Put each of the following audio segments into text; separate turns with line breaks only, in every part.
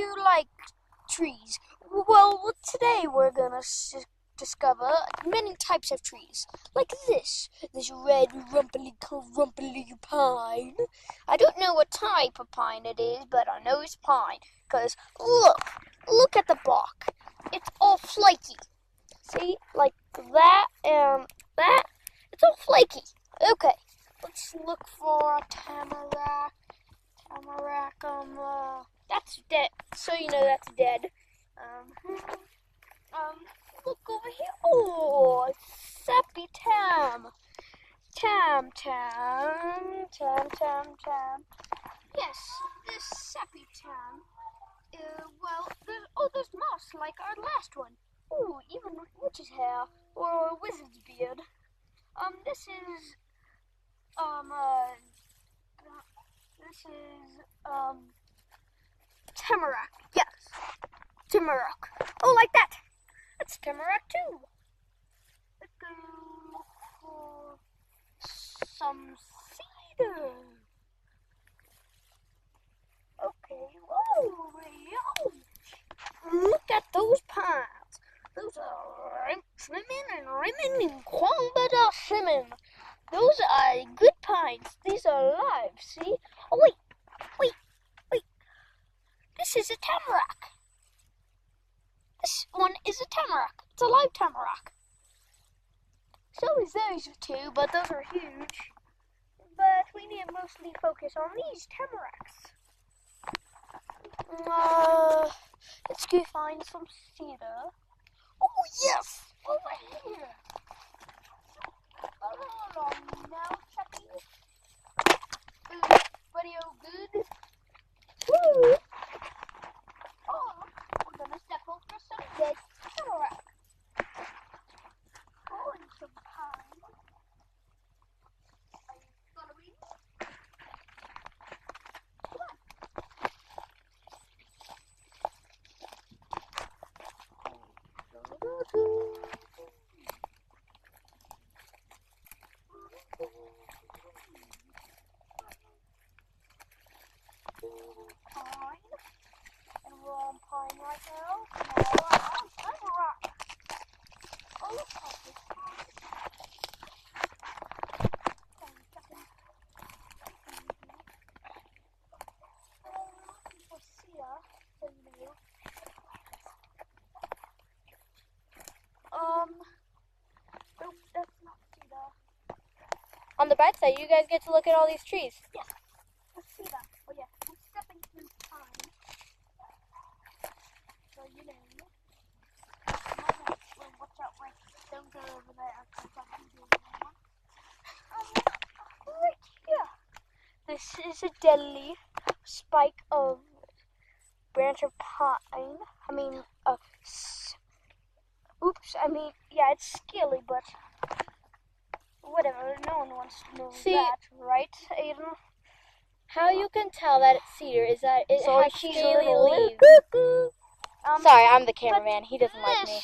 you like trees? Well, today we're gonna discover many types of trees, like this red rumply pine. I don't know what type of pine it is, but I know it's pine, because look at the bark. It's all flaky. See, like that and that? It's all flaky. Okay, let's look for a tamarack. That's dead, so you know that's dead. Look over here. Oh, sappy tam. Tam. Yes, this sappy tam. There's moss like our last one. Oh, even witch's hair or a wizard's beard. This is tamarack. Yes, tamarack. Oh, like that. That's tamarack too. Let's go for some cedar. Okay, whoa. Look at those pines. Those are rimming and Quambada Simon. Those are good pines. These are alive, see? Oh, wait. This is a tamarack. This one is a tamarack. It's a live tamarack. So is those two, but those are huge. But we need to mostly focus on these tamaracks. Let's go find some cedar. Oh, yes! Over here! Now, Chucky. Video good. Woo! Oh, we're gonna step over some dead tamarack. Oh, and some pine. Are you gonna read? Pine. And we're on pine right now. Now we're on tamarack. Oh, look at this pine. Nope, that's not cedar.
On the bright side, you guys get to look at all these trees.
Yes, let's see that. Oh yeah, I'm stepping through time. So you know. Well, watch out, right? Don't go over there. Right here. This is a deadly spike of branch of pine. Yeah, it's scaly, but whatever. No one wants to know that, right, Aiden?
How you can tell that it's cedar is that it has
she's
scaly
a
leaves. Sorry, I'm the cameraman. He doesn't like me.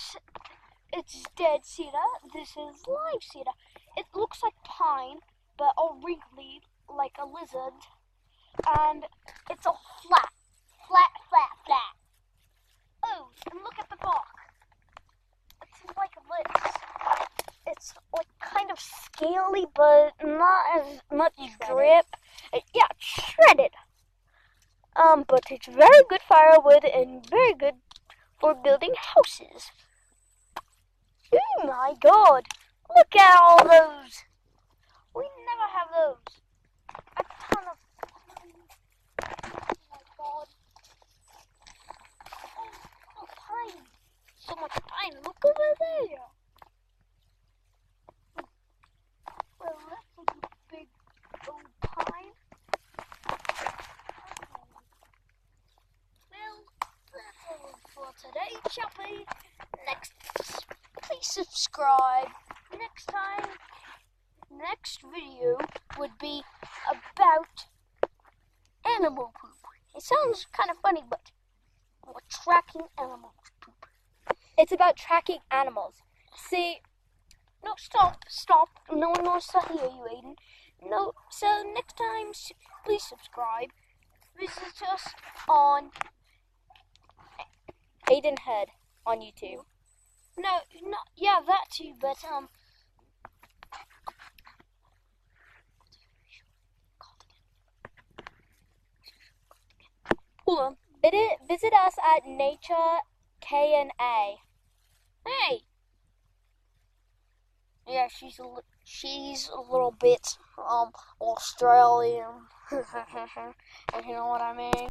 It's dead cedar. This is live cedar. It looks like pine, but all wrinkly like a lizard. And it's all flat. Oh, and look at the bark. It's like this. It's like kind of scaly, but not as much grip. Yeah, shredded. But it's very good firewood and very good for building houses. Oh my God! Look at all those. We never have those. A ton of. Oh my God! Oh, pine. So much pine. Look over there. Well, that's a big old pine. Well, that's all for today, Choppy. Please subscribe. Next video would be about animal poop. It sounds kind of funny, but we're tracking animal poop.
It's about tracking animals. See,
no, stop. No one wants to hear you, Aiden. No, so next time, please subscribe. Visit us on
Hayden Head on YouTube.
No, yeah, that too, but hold on.
Visit us at Nature K&A.
Hey. Yeah, she's a little bit Australian. If you know what I mean.